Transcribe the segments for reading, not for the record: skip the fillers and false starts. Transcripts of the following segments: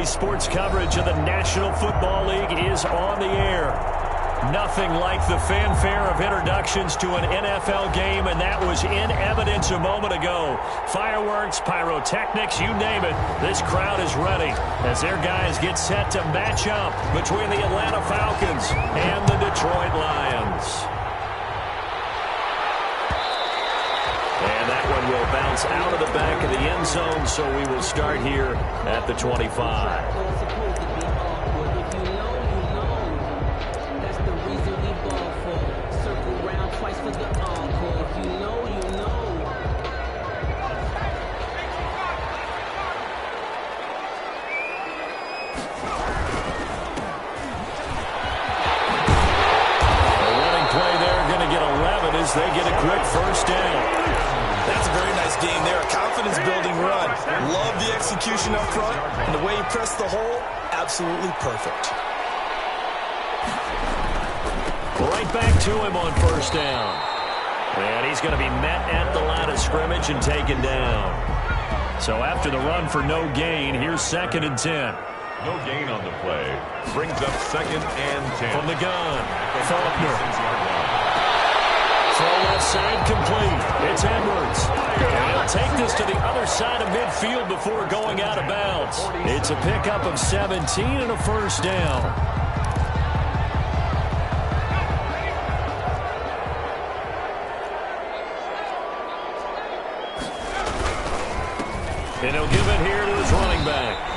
Today's sports coverage of the National Football League is on the air. Nothing like the fanfare of introductions to an NFL game, and that was in evidence a moment ago. Fireworks, pyrotechnics, you name it. This crowd is ready as their guys get set to match up between the Atlanta Falcons and the Detroit Lions. And that one will bounce out of the back of the end zone, so we will start here at the 25. They get a quick first down. That's a very nice game there. A confidence-building run. Love the execution up front. And the way he pressed the hole, absolutely perfect. Right back to him on first down. And he's going to be met at the line of scrimmage and taken down. So after the run for no gain, here's 2nd and 10. No gain on the play. Brings up 2nd and 10. From the gun, Faulkner. Throw left side complete. It's Edwards. And he'll take this to the other side of midfield before going out of bounds. It's a pickup of 17 and a first down. And he'll give it here to his running back.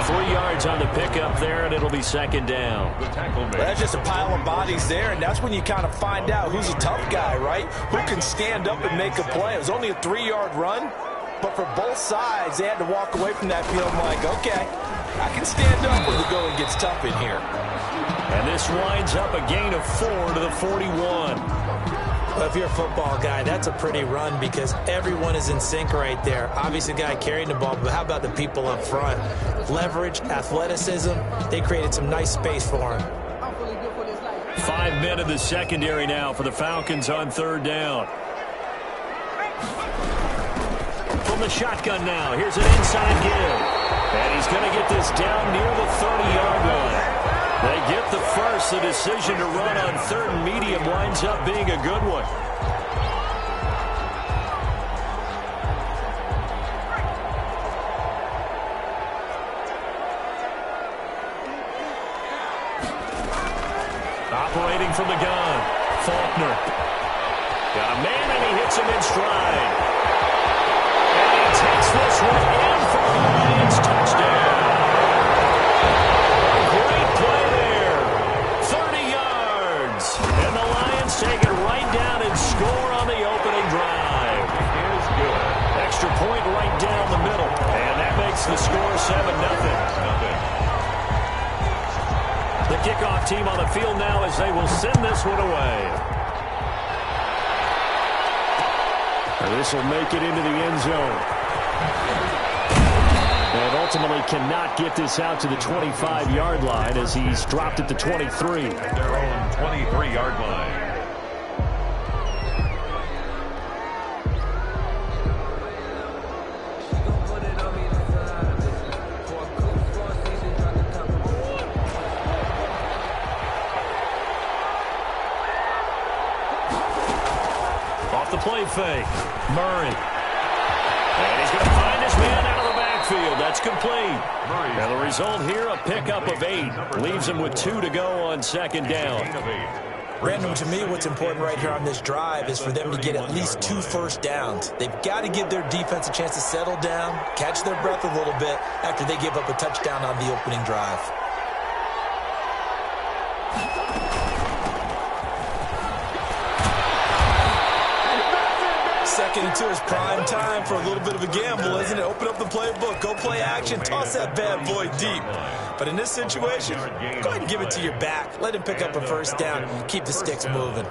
3 yards on the pickup there, and it'll be 2nd down. Well, that's just a pile of bodies there, and that's when you kind of find out who's a tough guy, right? Who can stand up and make a play. It was only a 3-yard run, but for both sides, they had to walk away from that field like, okay, I can stand up when the going gets tough in here. And this winds up a gain of 4 to the 41. Well, if you're a football guy, that's a pretty run because everyone is in sync right there. Obviously, the guy carrying the ball, but how about the people up front? Leverage, athleticism, they created some nice space for him. 5 men in the secondary now for the Falcons on 3rd down. From the shotgun now, here's an inside give. And he's going to get this down near the 30-yard line. They get the first. The decision to run on 3rd and medium winds up being a good one. Operating from the gun, Faulkner. Got a man, and he hits him in stride. And he takes this one in for the Lions touchdown. Take it right down and score on the opening drive. It is good. Extra point right down the middle. And that makes the score 7-0. The kickoff team on the field now as they will send this one away. And this will make it into the end zone. And ultimately cannot get this out to the 25-yard line as he's dropped at the 23. Their own 23-yard line. Play fake. Murray. And he's going to find his man out of the backfield. That's complete. And the result here, a pickup of 8. Leaves him with 2 to go on 2nd down. Random, to me, what's important right here on this drive is for them to get at least 2 first downs. They've got to give their defense a chance to settle down, catch their breath a little bit after they give up a touchdown on the opening drive. Second and 2 is prime time for a little bit of a gamble, isn't it? Open up the playbook, go play action, toss that bad boy deep. But in this situation, go ahead and give it to your back. Let him pick up a first down, keep the sticks moving.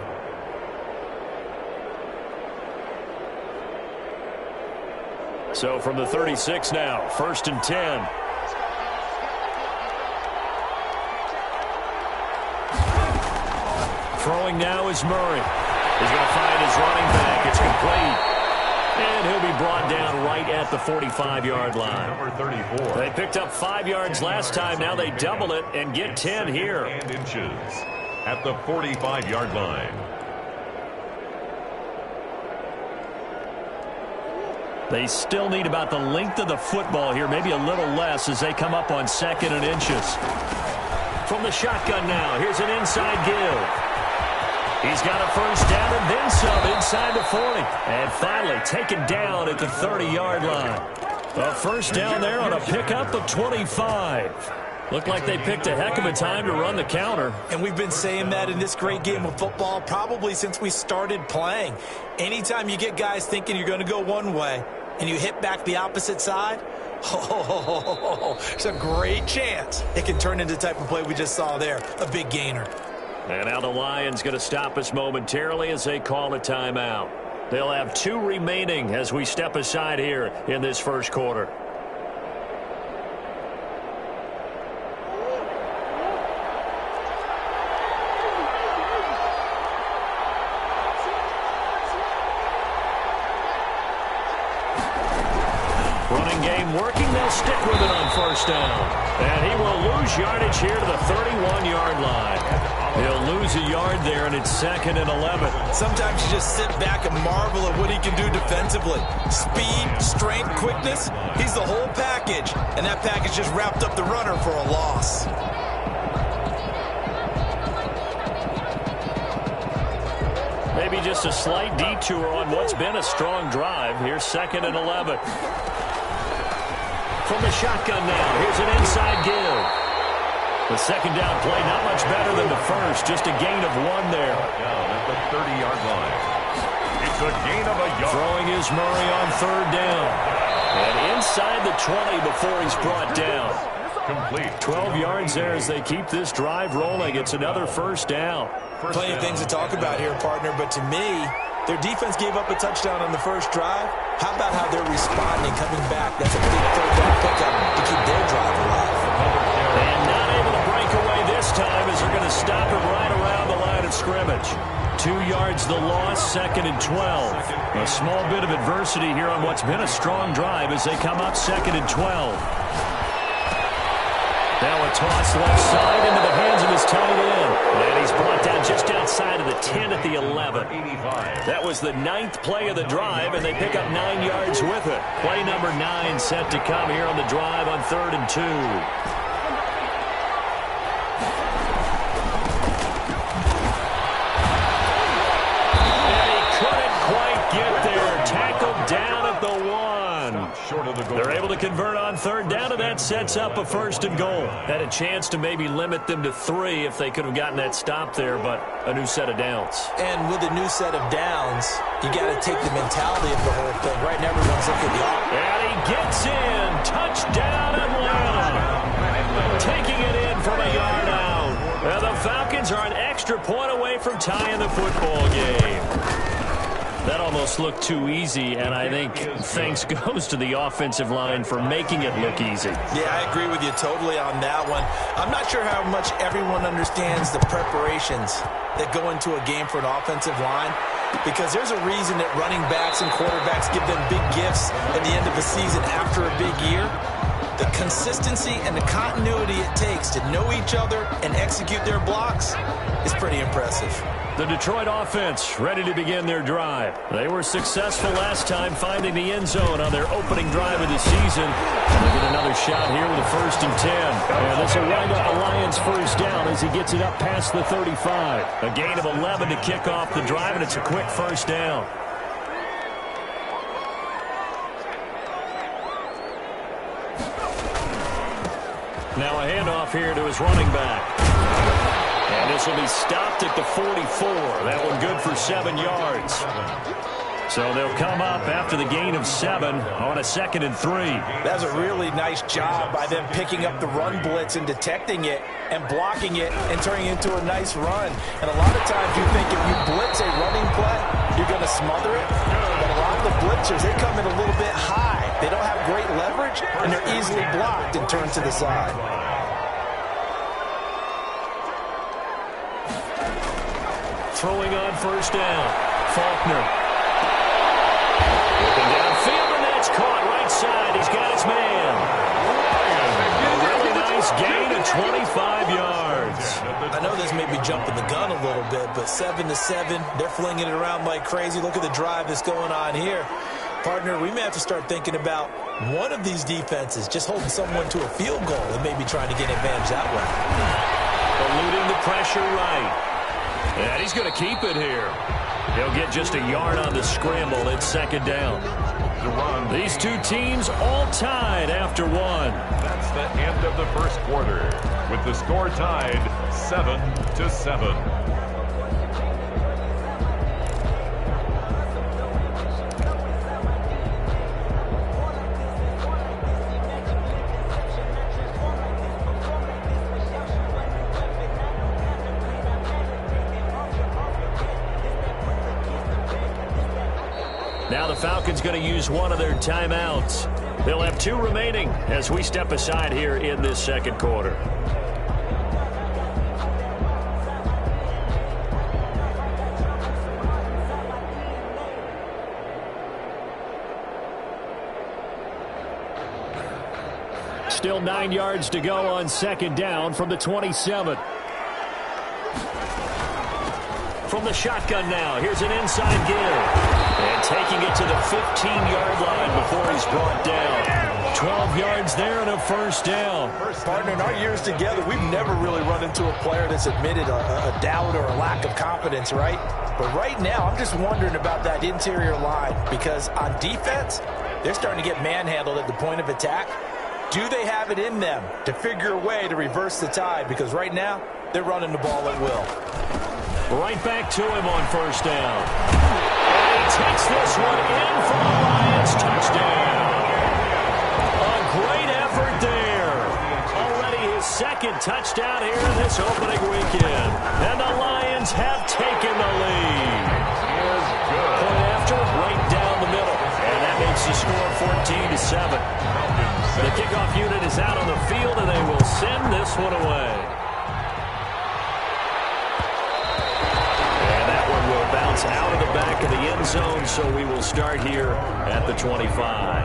So from the 36 now, 1st and 10. Throwing now is Murray. He's going to find his running back. It's complete. And he'll be brought down right at the 45-yard line. Number 34. They picked up 5 yards last time. Now they double it and get 10 here. And inches at the 45-yard line. They still need about the length of the football here, maybe a little less as they come up on 2nd and inches. From the shotgun now, here's an inside give. He's got a first down and then some inside the 40. And finally taken down at the 30-yard line. A first down there on a pickup of 25. Looked like they picked a heck of a time to run the counter. And we've been saying that in this great game of football probably since we started playing. Anytime you get guys thinking you're going to go one way and you hit back the opposite side, there's a great chance it can turn into the type of play we just saw there, a big gainer. And now the Lions going to stop us momentarily as they call a timeout. They'll have 2 remaining as we step aside here in this first quarter. Running game working. They'll stick with it on first down. And he will lose yardage here to the 31-yard line. He'll lose a yard there, and it's 2nd and 11. Sometimes you just sit back and marvel at what he can do defensively. Speed, strength, quickness, he's the whole package. And that package just wrapped up the runner for a loss. Maybe just a slight detour on what's been a strong drive. Here's 2nd and 11. From the shotgun now, here's an inside give. The second down play not much better than the first, just a gain of 1 there. Down at the 30-yard line. It's a gain of a yard. Throwing is Murray on 3rd down. And inside the 20 before he's brought down. Complete. 12 yards there as they keep this drive rolling. It's another first down. Plenty of things to talk about here, partner, but to me, their defense gave up a touchdown on the first drive. How about how they're responding, coming back? That's a big 3rd down pickup to keep their drive alive. And not able to break away this time as they're going to stop him right around the line of scrimmage. 2 yards the loss, 2nd and 12. A small bit of adversity here on what's been a strong drive as they come up 2nd and 12. Now a toss left side into the hands of his tight end. And he's brought down just outside of the 10 at the 11. That was the 9th play of the drive, and they pick up 9 yards with it. Play number 9 set to come here on the drive on 3rd and 2. They're able to convert on 3rd down, and that sets up a 1st and goal. Had a chance to maybe limit them to 3 if they could have gotten that stop there, but a new set of downs. And with a new set of downs, you got to take the mentality of the whole thing. Right now, everyone's looking at the offense. And he gets in. Touchdown Atlanta. Taking it in from a yard out. And the Falcons are an extra point away from tying the football game. That almost looked too easy, and I think thanks goes to the offensive line for making it look easy. Yeah, I agree with you totally on that one. I'm not sure how much everyone understands the preparations that go into a game for an offensive line, because there's a reason that running backs and quarterbacks give them big gifts at the end of the season after a big year. The consistency and the continuity it takes to know each other and execute their blocks is pretty impressive. The Detroit offense ready to begin their drive. They were successful last time finding the end zone on their opening drive of the season. And they get another shot here with a 1st and 10. And this will wind up the Lions' first down as he gets it up past the 35. A gain of 11 to kick off the drive, and it's a quick 1st down. Now a handoff here to his running back. And this will be stopped at the 44. That one good for 7 yards. So they'll come up after the gain of 7 on a 2nd and 3. That's a really nice job by them picking up the run blitz and detecting it and blocking it and turning it into a nice run. And a lot of times you think if you blitz a running play, you're going to smother it. But a lot of the blitzers, they come in a little bit high. They don't have great leverage, and they're easily blocked and turned to the side. Throwing on 1st down, Faulkner. With the outside. He's got his man. A really nice gain of 25 yards. I know this may be jumping the gun a little bit, but 7-7, they're flinging it around like crazy. Look at the drive that's going on here. Partner, we may have to start thinking about one of these defenses just holding someone to a field goal and maybe trying to get advantage that way. Eluding the pressure right. And he's going to keep it here. He'll get just a yard on the scramble. It's second down. These two teams all tied after one. That's the end of the first quarter, with the score tied 7-7. Now the Falcons going to use one of their timeouts. They'll have two remaining as we step aside here in this second quarter. Still 9 yards to go on second down from the 27. From the shotgun now, here's an inside give. And taking it to the 15-yard line before he's brought down. 12 yards there and a first down. Partner, in our years together, we've never really run into a player that's admitted a doubt or a lack of confidence, right? But right now, I'm just wondering about that interior line because on defense, they're starting to get manhandled at the point of attack. Do they have it in them to figure a way to reverse the tide? Because right now, they're running the ball at will. Right back to him on first down. And he takes this one in for the Lions touchdown. A great effort there. Already his second touchdown here in this opening weekend. And the Lions have taken the lead. Point after, right down the middle. And that makes the score 14-7. The kickoff unit is out on the field, and they will send this one away. Bounce out of the back of the end zone, so we will start here at the 25.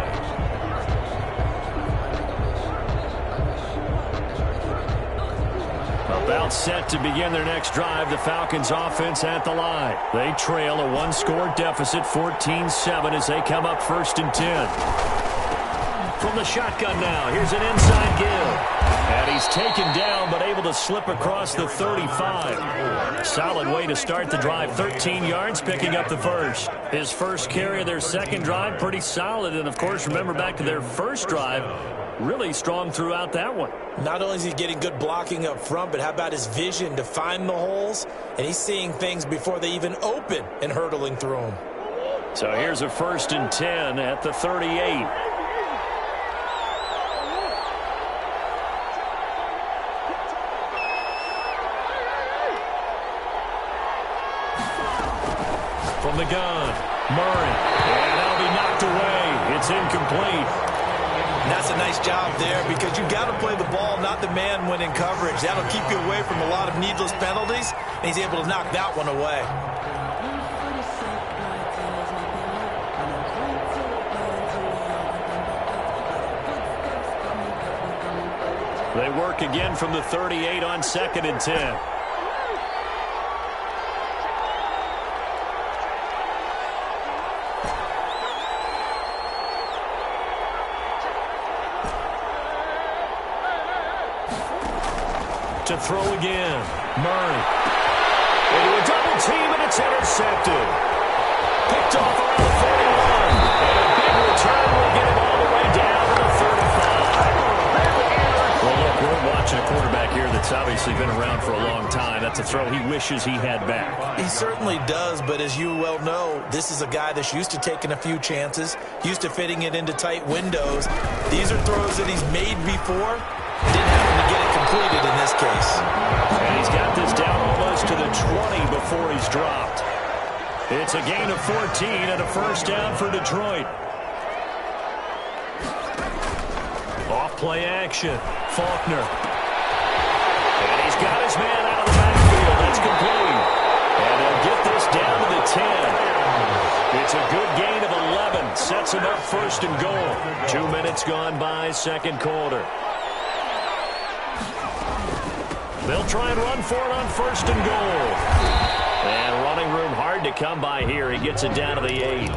About set to begin their next drive, the Falcons offense at the line. They trail a one-score deficit, 14-7, as they come up 1st and 10. From the shotgun now, here's an inside give. And he's taken down, but able to slip across the 35. Solid way to start the drive. 13 yards, picking up the first. His first carry of their second drive, pretty solid. And, of course, remember back to their first drive, really strong throughout that one. Not only is he getting good blocking up front, but how about his vision to find the holes? And he's seeing things before they even open and hurdling through them. So here's a 1st and 10 at the 38. From the gun, Murray, and that'll be knocked away. It's incomplete. And that's a nice job there because you've got to play the ball, not the man when in coverage. That'll keep you away from a lot of needless penalties, and he's able to knock that one away. They work again from the 38 on 2nd and 10. To throw again. Murray. Into a double team, and it's intercepted. Picked off around the 41. And a big return will get him all the way down to the 35. Well, look, we're watching a quarterback here that's obviously been around for a long time. That's a throw he wishes he had back. He certainly does, but as you well know, this is a guy that's used to taking a few chances, used to fitting it into tight windows. These are throws that he's made before. Didn't happen to get it completed in this case. And he's got this down almost to the 20 before he's dropped. It's a gain of 14 and a first down for Detroit. Off-play action. Faulkner. And he's got his man out of the backfield. That's complete. And they'll get this down to the 10. It's a good gain of 11. Sets him up first and goal. 2 minutes gone by, second quarter. They'll try and run for it on first and goal. And running room hard to come by here. He gets it down to the 8.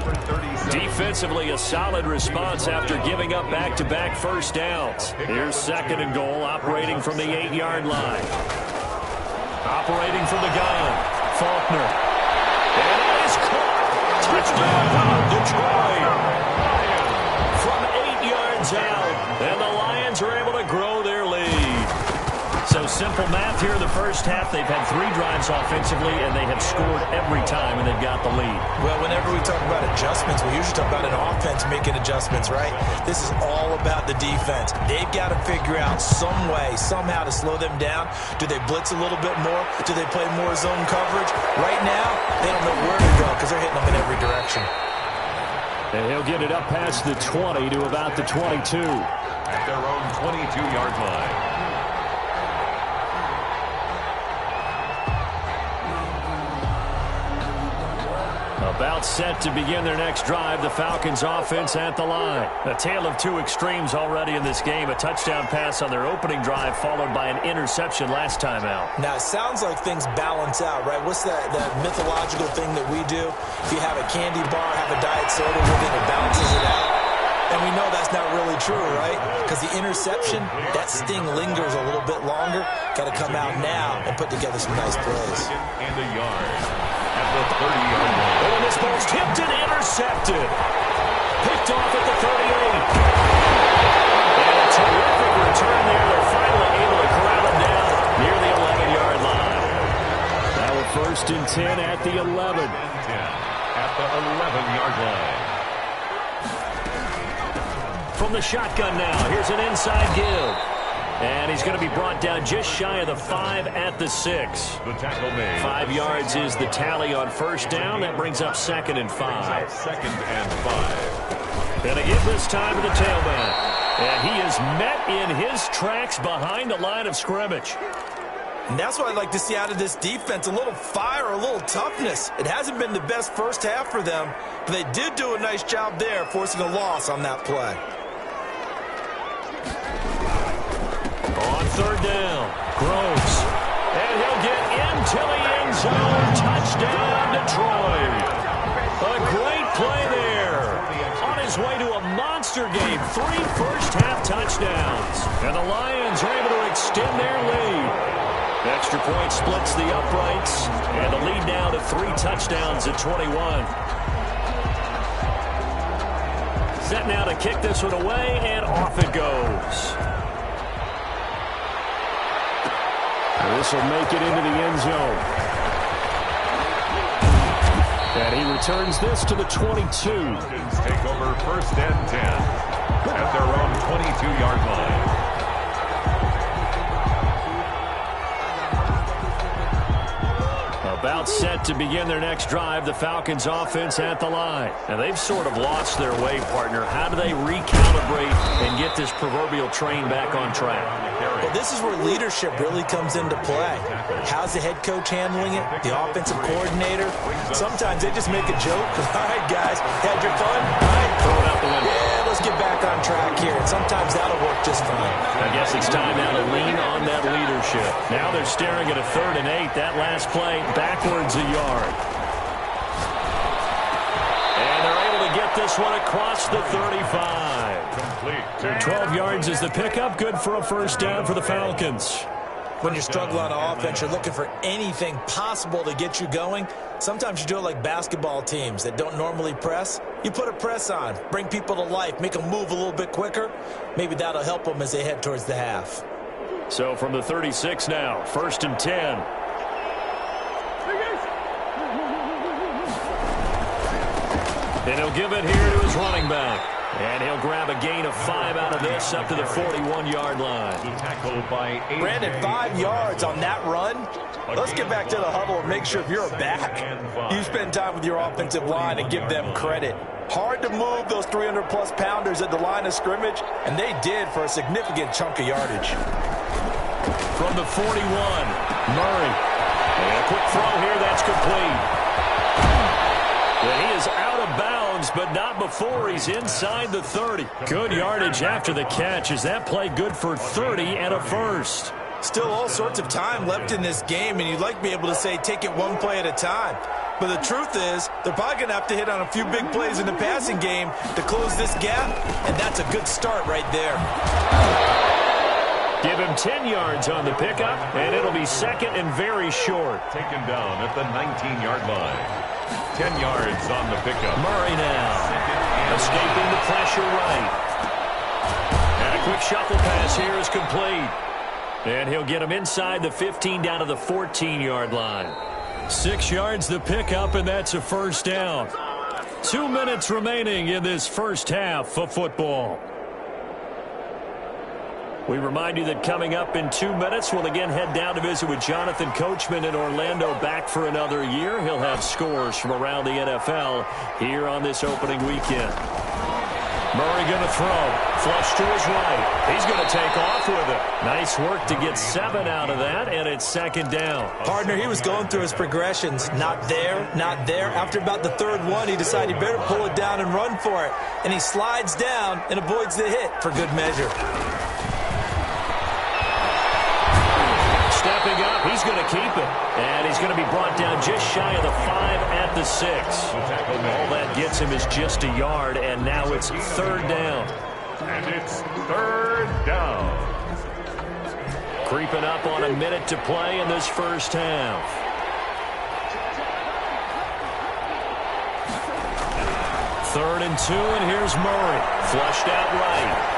Defensively, a solid response after giving up back-to-back first downs. Here's second and goal, operating from the 8-yard line. Operating from the gun, Faulkner. And it is caught. Touchdown, Detroit. From 8 yards out. And the Lions are able to grow their lead. So simple math here in the first half. They've had 3 drives offensively, and they have scored every time, and they've got the lead. Well, whenever we talk about adjustments, we usually talk about an offense making adjustments, right? This is all about the defense. They've got to figure out some way, somehow to slow them down. Do they blitz a little bit more? Do they play more zone coverage? Right now, they don't know where to go because they're hitting them in every direction. And he'll get it up past the 20 to about the 22. At their own 22-yard line. About set to begin their next drive, the Falcons offense at the line. A tale of 2 extremes already in this game. A touchdown pass on their opening drive followed by an interception last time out. Now, it sounds like things balance out, right? What's that mythological thing that we do? If you have a candy bar, have a diet soda with it, it balances it out. And we know that's not really true, right? Because the interception, that sting lingers a little bit longer. Got to come out now and put together some nice plays. And a yard. At the 30-yard line. Oh, and this ball's tipped and intercepted. Picked off at the 38. And a terrific return there. They're finally able to corral him down near the 11-yard line. Now a first and 10 at the 11. At the 11-yard line. From the shotgun now, here's an inside give. And he's going to be brought down just shy of the 5 at the 6. The tackle made. 5 yards is the tally on first down. That brings up second and 5. Second and 5. And a give this time to the tailback. And he is met in his tracks behind the line of scrimmage. And that's what I'd like to see out of this defense, a little fire, a little toughness. It hasn't been the best first half for them, but they did do a nice job there, forcing a loss on that play. On third down, Groves. And he'll get into the end zone. Touchdown, Detroit. A great play there. On his way to a monster game. 3 first-half touchdowns. And the Lions are able to extend their lead. Extra point splits the uprights. And the lead now to 3 touchdowns at 21. Set now to kick this one away, and off it goes. This will make it into the end zone. And he returns this to the 22. Take over first and 10 at their own 22-yard line. About set to begin their next drive, the Falcons offense at the line. And they've sort of lost their way, partner. How do they recalibrate and get this proverbial train back on track? Well, this is where leadership really comes into play. How's the head coach handling it? The offensive coordinator? Sometimes they just make a joke. All right, guys, had your fun? All right, throw it out the window. Yeah, let's get back on track here. And sometimes that'll work just fine. I guess it's time now to lean on that leadership. Now they're staring at a 3rd and 8. That last play, backwards a yard. And they're able to get this one across the 35. Complete. 12 yards is the pickup. Good for a first down for the Falcons. When you struggle on offense, you're looking for anything possible to get you going. Sometimes you do it like basketball teams that don't normally press. You put a press on, bring people to life, make them move a little bit quicker. Maybe that'll help them as they head towards the half. So from the 36 now, first and 10. And he'll give it here to his running back. And he'll grab a gain of 5 out of this up to the 41-yard line. Tackled by 8. Brandon, 5 yards on that run. Let's get back to the huddle and make sure if you're a back, you spend time with your offensive line and give them credit. Hard to move those 300-plus pounders at the line of scrimmage, and they did for a significant chunk of yardage. From the 41, Murray. And a quick throw here, that's complete. And he is out of bounds bounds, but not before he's inside the 30. Good yardage after the catch. Is that play good for 30 and a first? Still all sorts of time left in this game, and you'd like to be able to say take it one play at a time. But the truth is, they're probably going to have to hit on a few big plays in the passing game to close this gap, and that's a good start right there. Give him 10 yards on the pickup, and it'll be second and very short. Taken down at the 19-yard line. 10 yards on the pickup. Murray now, escaping the pressure right. And a quick shuffle pass here is complete. And he'll get him inside the 15 down to the 14-yard line. 6 yards the pickup, and that's a first down. 2 minutes remaining in this first half of football. We remind you that coming up in 2 minutes, we'll again head down to visit with Jonathan Coachman in Orlando, back for another year. He'll have scores from around the NFL here on this opening weekend. Murray going to throw. Flush to his right. He's going to take off with it. Nice work to get 7 out of that, and it's second down. Partner, he was going through his progressions. Not there, not there. After about the third one, he decided he better pull it down and run for it. And he slides down and avoids the hit for good measure. Stepping up, he's going to keep it. And he's going to be brought down just shy of the 5 at the 6. All that gets him is just a yard, and now it's third down. And it's third down. Creeping up on a minute to play in this first half. Third and 2, and here's Murray. Flushed out right.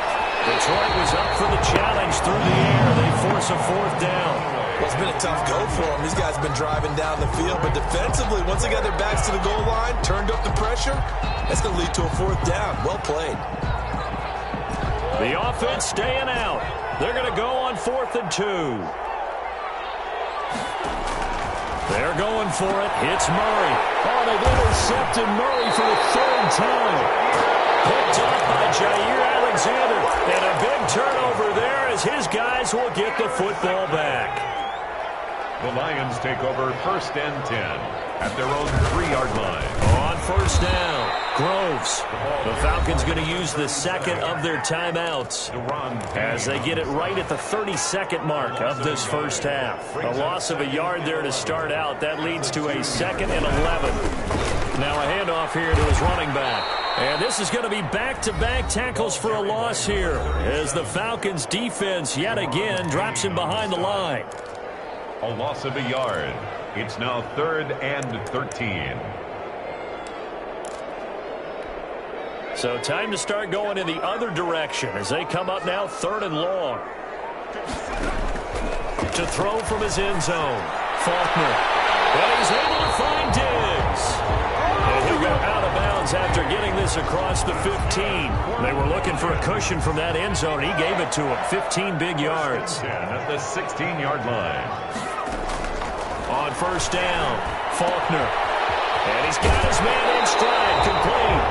Detroit was up for the challenge through the air. They force a fourth down. Well, it's been a tough go for them. These guys have been driving down the field, but defensively, once they got their backs to the goal line, turned up the pressure, that's going to lead to a fourth down. Well played. The offense staying out. They're going to go on 4th and 2. They're going for it. It's Murray. Oh, they've intercepted Murray for the third time. Picked up by Jair Alexander. And a big turnover there as his guys will get the football back. The Lions take over 1st and 10 at their own 3-yard line. On first down, Groves. The Falcons going to use the second of their timeouts as they get it right at the 32nd mark of this first half. A loss of a yard there to start out. That leads to a 2nd and 11. Now a handoff here to his running back. And this is going to be back-to-back tackles for a loss here as the Falcons defense yet again drops him behind the line. A loss of a yard. It's now 3rd and 13. So time to start going in the other direction as they come up now 3rd and long. To throw from his end zone. Faulkner. And he's able to find Diggs. And he'll go out of bounds after getting this across the 15. They were looking for a cushion from that end zone. He gave it to him. 15 big yards. At the 16-yard line. On first down, Faulkner. And he's got his man in stride, complete.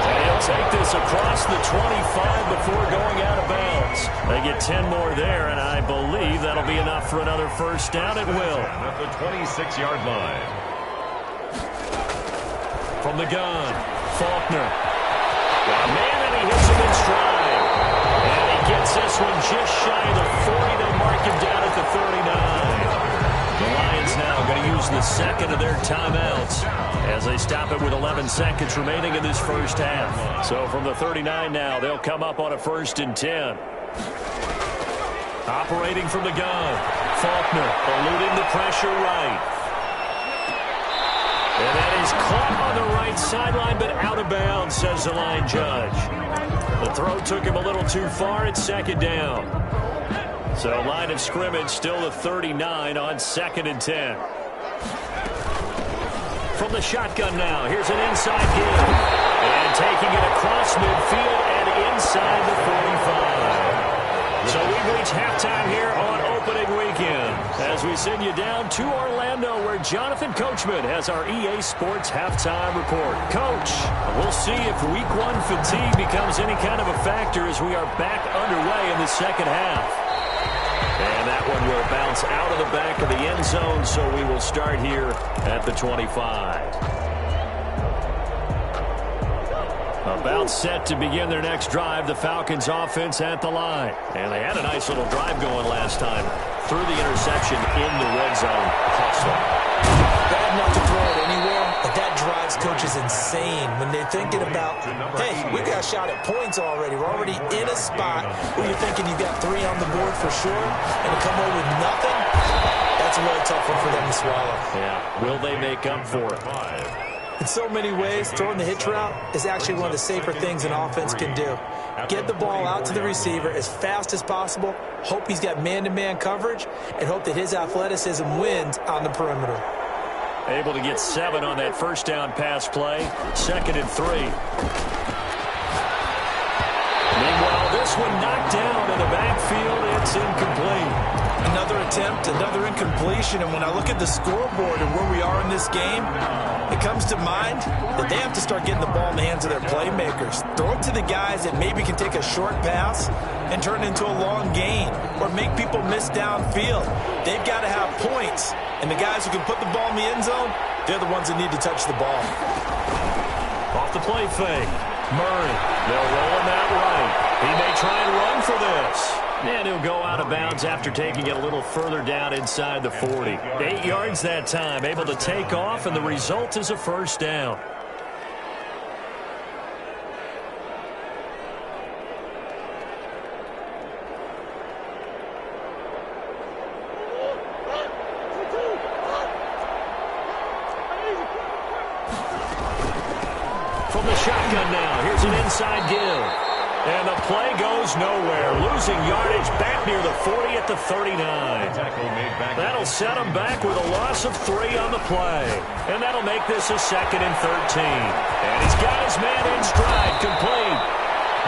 And he'll take this across the 25 before going out of bounds. They get 10 more there, and I believe that'll be enough for another first down. It will. At the 26-yard line. From the gun, Faulkner. Got a man, and he hits him in stride. And he gets this one just shy of the 40. They mark him down at the 39. The Lions now going to use the second of their timeouts as they stop it with 11 seconds remaining in this first half. So from the 39 now, they'll come up on a 1st and 10. Operating from the gun, Faulkner eluding the pressure right. And that is caught on the right sideline, but out of bounds, says the line judge. The throw took him a little too far. It's 2nd down. So line of scrimmage still the 39 on 2nd and 10. From the shotgun now, here's an inside give. And taking it across midfield and inside the 45. So we've reached halftime here on opening weekend as we send you down to Orlando where Jonathan Coachman has our EA Sports halftime report. Coach, we'll see if week 1 fatigue becomes any kind of a factor as we are back underway in the second half. And that one will bounce out of the back of the end zone, so we will start here at the 25. About set to begin their next drive, the Falcons offense at the line. And they had a nice little drive going last time. Through the interception in the red zone. Bad enough to throw it anywhere, but that drives coaches insane when they're thinking about, hey, we got a shot at points already. We're already in a spot where you're thinking you've got 3 on the board for sure, and to come away with nothing, that's a really tough one for them to swallow. Yeah, will they make up for it? In so many ways, throwing the hitch route is actually one of the safer things an offense can do. Get the ball out to the receiver as fast as possible, hope he's got man-to-man coverage, and hope that his athleticism wins on the perimeter. Able to get 7 on that first down pass play. 2nd and 3. Meanwhile, this one knocked down in the backfield. It's incomplete. Another attempt, another incompletion, and when I look at the scoreboard and where we are in this game, it comes to mind that they have to start getting the ball in the hands of their playmakers. Throw it to the guys that maybe can take a short pass and turn it into a long gain or make people miss downfield. They've got to have points, and the guys who can put the ball in the end zone, they're the ones that need to touch the ball. Off the play fake. Murray, they'll roll him out right. He may try and run for this. And he'll go out of bounds after taking it a little further down inside the 40. 8 yards that time, able to take off, and the result is a first down. From the shotgun now, here's an inside give. And the play goes nowhere. Losing yardage back near the 40 at the 39. That'll set him back with a loss of 3 on the play. And that'll make this a 2nd and 13. And he's got his man in stride, complete.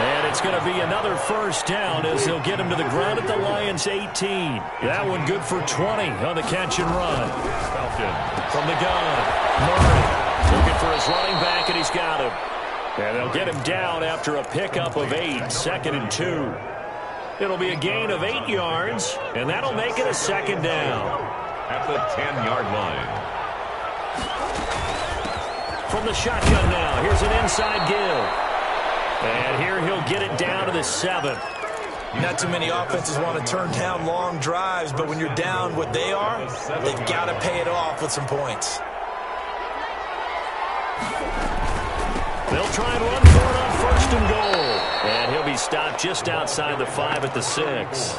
And it's going to be another first down as they'll get him to the ground at the Lions' 18. That one good for 20 on the catch and run. From the gun, Murray looking for his running back, and he's got him. And they'll get him down after a pickup of 8, 2nd and 2. It'll be a gain of 8 yards, and that'll make it a 2nd down. At the 10-yard line. From the shotgun now, here's an inside give. And here he'll get it down to the 7. Not too many offenses want to turn down long drives, but when you're down what they are, they've got to pay it off with some points. They'll try and run for it on 1st and goal. And he'll be stopped just outside the 5 at the 6.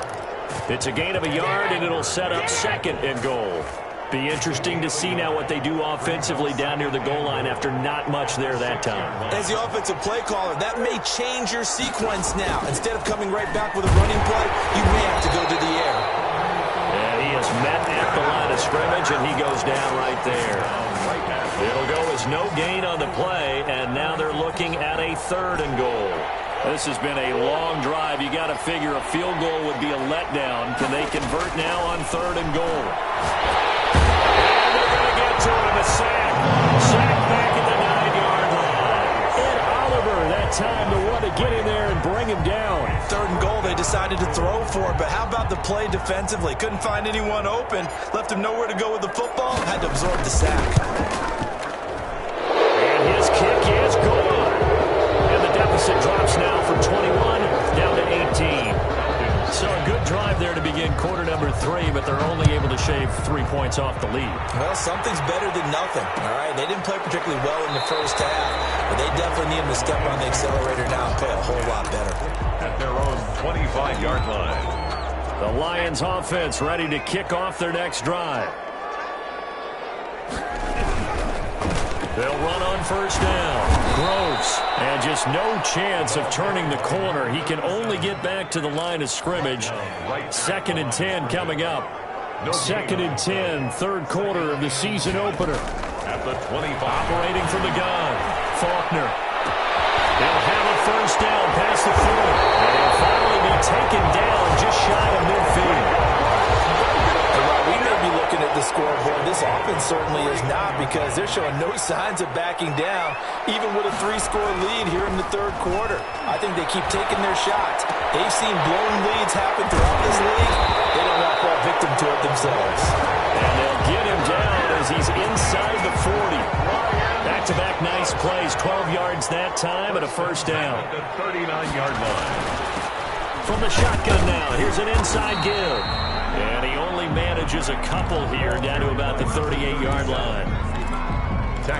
It's a gain of a yard, and it'll set up 2nd and goal. Be interesting to see now what they do offensively down near the goal line after not much there that time. As the offensive play caller, that may change your sequence now. Instead of coming right back with a running play, you may have to go to the air. And he is met at the line of scrimmage, and he goes down right there. It'll go as no gain on the play, and now they're looking at a 3rd and goal. This has been a long drive. You got to figure a field goal would be a letdown. Can they convert now on 3rd and goal? And they're going to get to him. A sack. Sack back at the 9-yard line. And Oliver, that time to want to get in there and bring him down. 3rd and goal, they decided to throw for it, but how about the play defensively? Couldn't find anyone open, left him nowhere to go with the football, had to absorb the sack. His kick is gone. And the deficit drops now from 21 down to 18. So a good drive there to begin quarter number 3, but they're only able to shave 3 points off the lead. Well, something's better than nothing, all right? They didn't play particularly well in the first half, but they definitely need them to step on the accelerator now and play a whole lot better. At their own 25-yard line. The Lions offense ready to kick off their next drive. They'll run on 1st down. Groves. And just no chance of turning the corner. He can only get back to the line of scrimmage. 2nd and 10 coming up. 2nd and 10, 3rd quarter of the season opener. At the 25. Operating from the gun. Faulkner. They'll have a 1st down past the 40. And he'll finally be taken down just shy of midfield. We may be looking at the scoreboard. This offense certainly is not, because they're showing no signs of backing down, even with a 3-score lead here in the 3rd quarter. I think they keep taking their shots. They've seen blown leads happen throughout this league. They don't want to fall victim to it themselves. And they'll get him down as he's inside the 40. Back-to-back nice plays, 12 yards ends that time at a first down. The 39-yard line. From the shotgun now, here's an inside give. And he only manages a couple here down to about the 38-yard line.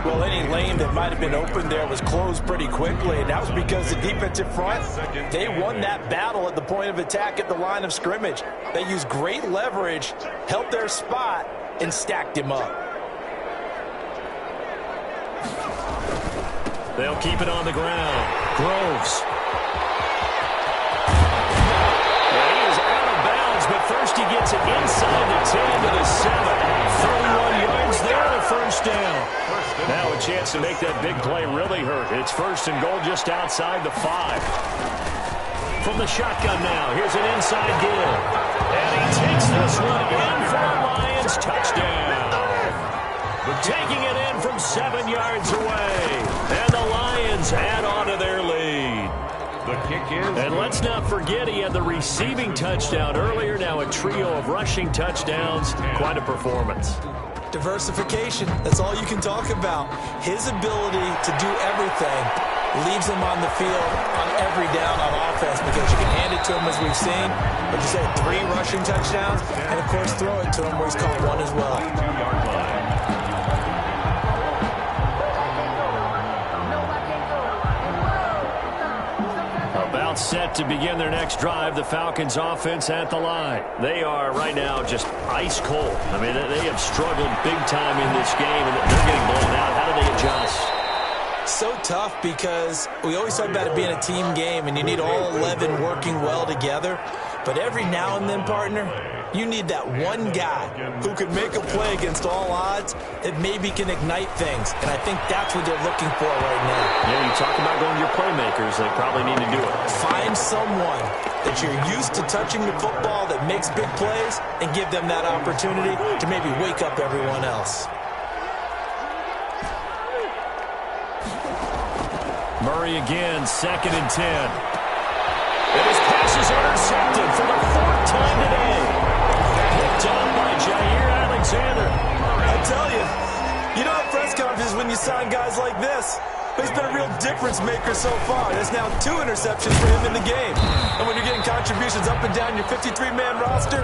Well, any lane that might have been open there was closed pretty quickly, and that was because the defensive front, they won that battle at the point of attack at the line of scrimmage. They used great leverage, held their spot, and stacked him up. They'll keep it on the ground. Groves. But first he gets it inside the 10 to the 7. 31 yards there, a first down. Now a chance to make that big play really hurt. It's first and goal just outside the 5. From the shotgun now, here's an inside give. And he takes this one in for a Lions touchdown. Taking it in from 7 yards away. And the Lions add on to their lead. The kick is... And let's not forget he had the receiving touchdown earlier. Now a trio of rushing touchdowns. Quite a performance. Diversification, that's all you can talk about. His ability to do everything leaves him on the field on every down on offense because you can hand it to him as we've seen. But you said 3 rushing touchdowns, and of course throw it to him where he's caught 1 as well. 2-yard line. About set to begin their next drive, the Falcons offense at the line. They are right now just ice cold. I mean, they have struggled big time in this game, and they're getting blown out. How do they adjust? So tough because we always talk about it being a team game, and you need all 11 working well together. But every now and then, partner, you need that one guy who can make a play against all odds that maybe can ignite things. And I think that's what they're looking for right now. Yeah, you talk about going to your playmakers. They probably need to do it. Find someone that you're used to touching the football that makes big plays and give them that opportunity to maybe wake up everyone else. Murray again, 2nd and 10. And his pass is intercepted for the 4th time today. Picked up by Jair Alexander. I tell you, you don't have press conferences when you sign guys like this. But he's been a real difference maker so far. There's now 2 interceptions for him in the game. And when you're getting contributions up and down your 53-man roster,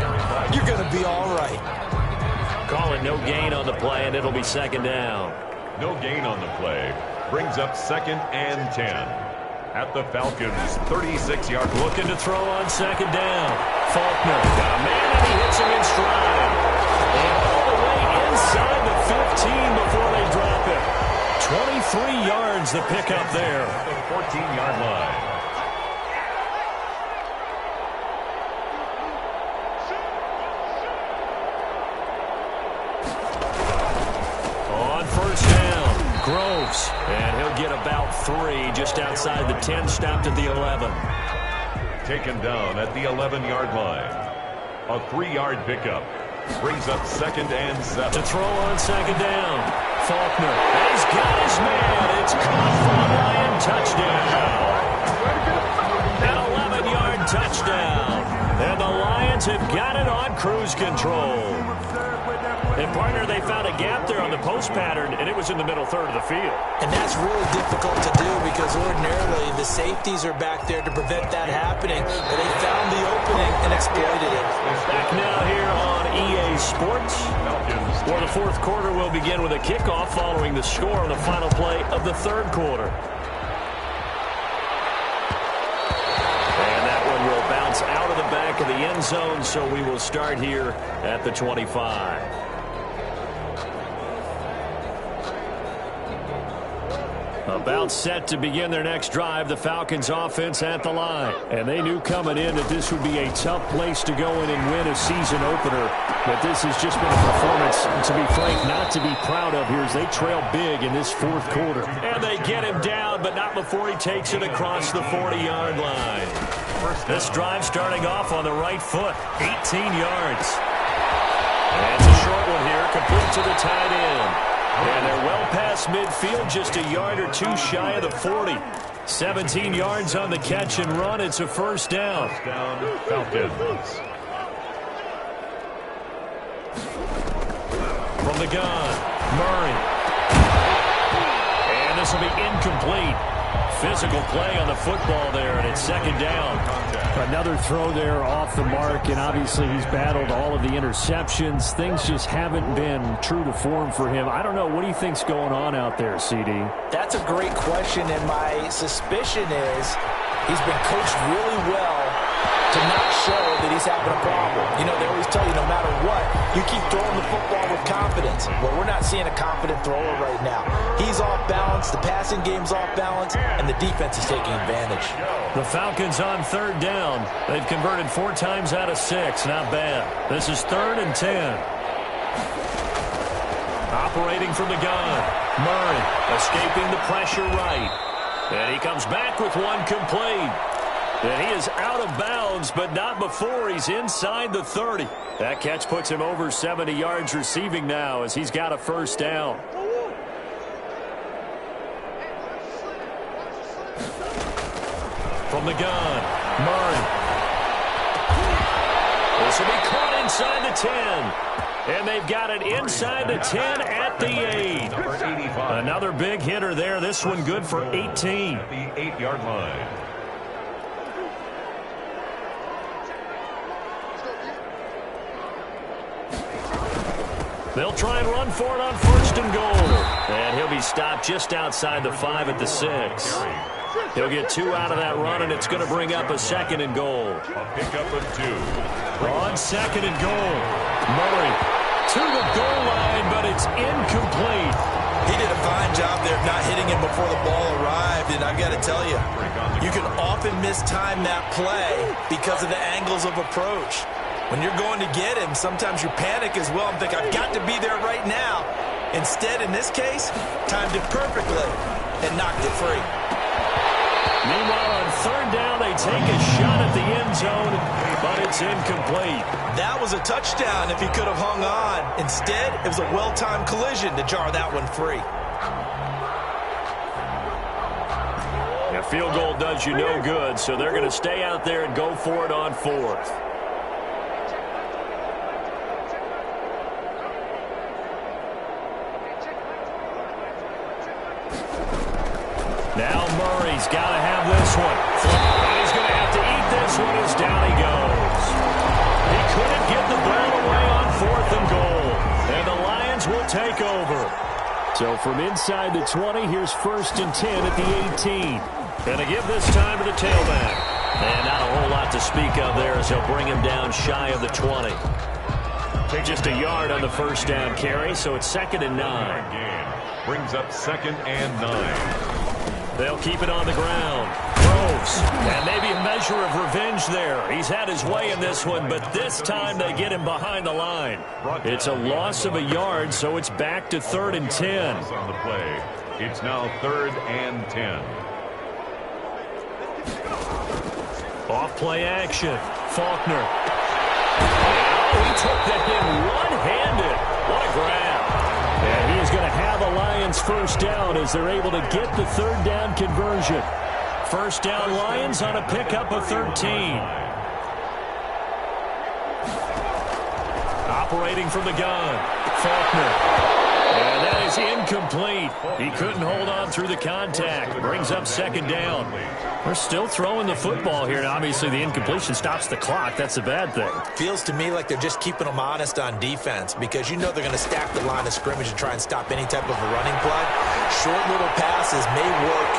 you're going to be all right. Call it no gain on the play, and it'll be 2nd down. No gain on the play. Brings up 2nd and 10. At the Falcons' 36-yard line. Looking to throw on 2nd down. Faulkner. Got a man, and he hits him in stride. And all the way inside the 15 before they drop it. 23 yards the pickup there. At the 14-yard line. On first down, Groves. And he'll get about 3 just outside the 10, stopped at the 11. Taken down at the 11-yard line. A 3-yard pickup. Brings up 2nd and 7. To throw on 2nd down, Faulkner. And he's got his man. It's caught for a Lion touchdown. An 11-yard touchdown. And the Lions have got it on cruise control. And, partner, they found a gap there on the post pattern, and it was in the middle third of the field. And that's really difficult to do because ordinarily the safeties are back there to prevent that happening. But they found the opening and exploited it. Back now here on EA Sports, where the 4th quarter will begin with a kickoff following the score on the final play of the 3rd quarter. And that one will bounce out of the back of the end zone, so we will start here at the 25. About set to begin their next drive, the Falcons offense at the line. And they knew coming in that this would be a tough place to go in and win a season opener. But this has just been a performance, to be frank, not to be proud of here as they trail big in this 4th quarter. And they get him down, but not before he takes it across the 40-yard line. This drive starting off on the right foot, 18 yards. And it's a short one here, complete to the tight end. And they're well past midfield, just a yard or 2 shy of the 40. 17 yards on the catch and run. It's a first down. First down, Falcons. From the gun, Murray. And this will be incomplete. physical play on the football there, and it's second down. Another throw there off the mark, and obviously he's battled all of the interceptions. Things just haven't been true to form for him. I don't know. What do you think's going on out there, CD? That's a great question, and my suspicion is he's been coached really well to not show that he's having a problem. You know, they always tell you no matter what, you keep throwing the football with confidence. Well, we're not seeing a confident thrower right now. He's off balance, the passing game's off balance, and the defense is taking advantage. The Falcons on third down. They've converted 4 times out of 6. Not bad. This is 3rd and 10. Operating from the gun. Murray escaping the pressure right. And he comes back with one complete. And he is out of bounds, but not before he's inside the 30. That catch puts him over 70 yards receiving now as he's got a first down. From the gun, Murray. This will be caught inside the 10. And they've got it inside the 10 at the 8. Another big hitter there. This one good for 18. At the 8-yard line. They'll try and run for it on 1st and goal. And he'll be stopped just outside the 5 at the 6. He'll get 2 out of that run, and it's going to bring up a 2nd and goal. A pickup of 2. On 2nd and goal. Murray to the goal line, but it's incomplete. He did a fine job there of not hitting him before the ball arrived, and I've got to tell you, you can often mistime that play because of the angles of approach. When you're going to get him, sometimes you panic as well and think, I've got to be there right now. Instead, in this case, timed it perfectly and knocked it free. Meanwhile, on 3rd down, they take a shot at the end zone, but it's incomplete. That was a touchdown if he could have hung on. Instead, it was a well-timed collision to jar that one free. A field goal does you no good, so they're going to stay out there and go for it on 4th. Now Murray's got to have this one. And he's going to have to eat this one as down he goes. He couldn't get the ball away on 4th and goal. And the Lions will take over. So from inside the 20, here's 1st and 10 at the 18. Going to give this time to the tailback. And not a whole lot to speak of there as they'll bring him down shy of the 20. Just a yard on the first down carry, so it's 2nd and 9. Brings up 2nd and 9. They'll keep it on the ground. Groves. And maybe a measure of revenge there. He's had his way in this one, but this time they get him behind the line. It's a loss of a yard, so it's back to 3rd and 10. On the play, it's now 3rd and 10. Off play action. Faulkner. Oh, he took that in one-handed. What a grab. And he is going to have a Lions first down as they're able to get the 3rd down conversion. First down Lions on a pickup of 13. Operating from the gun. Faulkner. And that is incomplete. He couldn't hold on through the contact. Brings up 2nd down. We're still throwing the football here. And obviously, the incompletion stops the clock. That's a bad thing. Feels to me like they're just keeping them honest on defense because you know they're going to stack the line of scrimmage and try and stop any type of a running play. Short little passes may work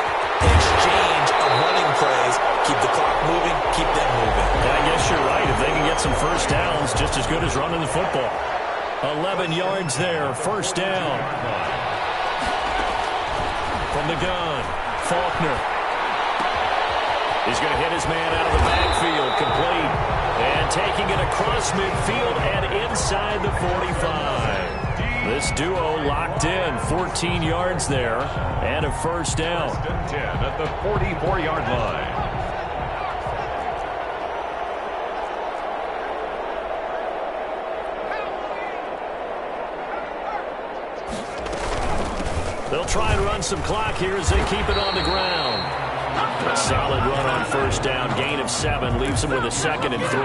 in exchange of running plays. Keep the clock moving, keep them moving. I guess you're right. If they can get some first downs, just as good as running the football. 11 yards there, first down. From the gun, Faulkner. He's going to hit his man out of the backfield, complete. And taking it across midfield and inside the 45. This duo locked in, 14 yards there, and a first down. 10 at the 44-yard line. They'll try and run some clock here as they keep it on the ground. A solid run on first down. Gain of 7 leaves them with a 2nd and 3.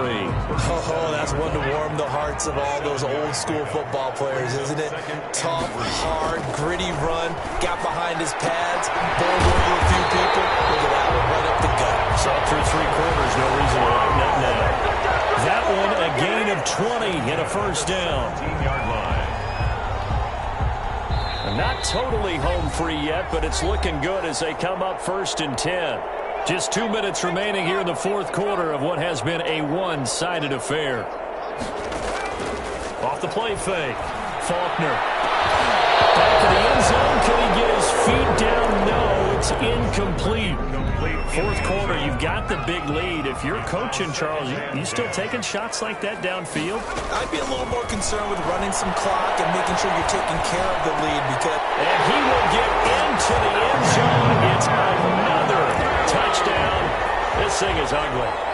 Oh, that's one to warm the hearts of all those old school football players, isn't it? Tough, hard, gritty run. Got behind his pads, bowled over a few people. So through 3 quarters, no reason to lighten up now. That one, a gain of 20 and a first down. 15-yard line. Not totally home free yet, but it's looking good as they come up 1st and 10. Just 2 minutes remaining here in the 4th quarter of what has been a one-sided affair. Off the play fake. Faulkner. Back to the end zone. Can he get his feet down? No, it's incomplete. 4th quarter, you've got the big lead. If you're coaching, Charles, you still taking shots like that downfield? I'd be a little more concerned with running some clock and making sure you're taking care of the lead because... And he will get into the end zone. It's another touchdown. This thing is ugly.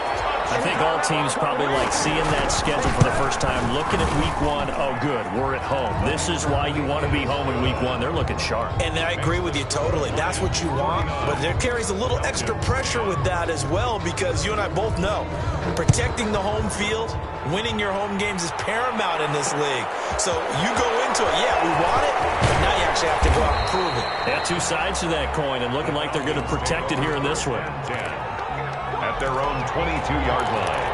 I think all teams probably like seeing that schedule for the first time, looking at week 1. Oh, good, we're at home. This is why you want to be home in week 1. They're looking sharp. And I agree with you totally. That's what you want. But there carries a little extra pressure with that as well because you and I both know protecting the home field, winning your home games is paramount in this league. So you go into it, yeah, we want it, but now you actually have to go out and prove it. Yeah, 2 sides to that coin and looking like they're going to protect it here in this one. At their own 22-yard line.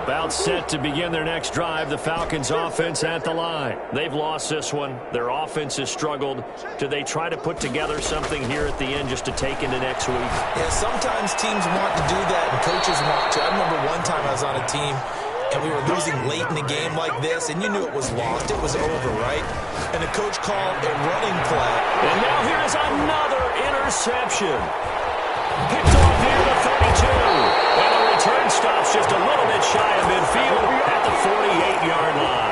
About set to begin their next drive. The Falcons offense at the line. They've lost this one. Their offense has struggled. Do they try to put together something here at the end just to take into next week? Yeah, sometimes teams want to do that and coaches want to. I remember one time I was on a team and we were losing late in the game like this, and you knew it was lost. It was over, right? And the coach called a running play. And now here's another interception. Picked off near the 32. And the return stops just a little bit shy of midfield at the 48-yard line.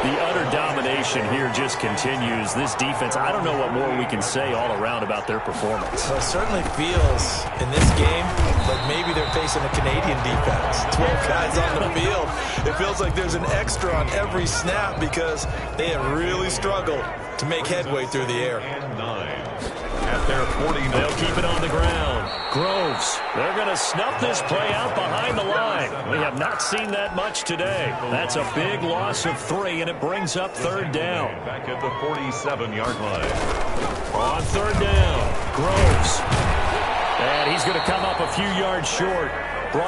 The utter domination here just continues. This defense, I don't know what more we can say all around about their performance. Well, it certainly feels in this game like maybe they're facing a Canadian defense. 12 guys on the field. It feels like there's an extra on every snap because they have really struggled to make headway through the air. And 9. At their 40. They'll keep it on the ground. Groves, they're going to snuff this play out behind the line. We have not seen that much today. That's a big loss of 3, and it brings up 3rd down. Back at the 47-yard line. On 3rd down, Groves. And he's going to come up a few yards short.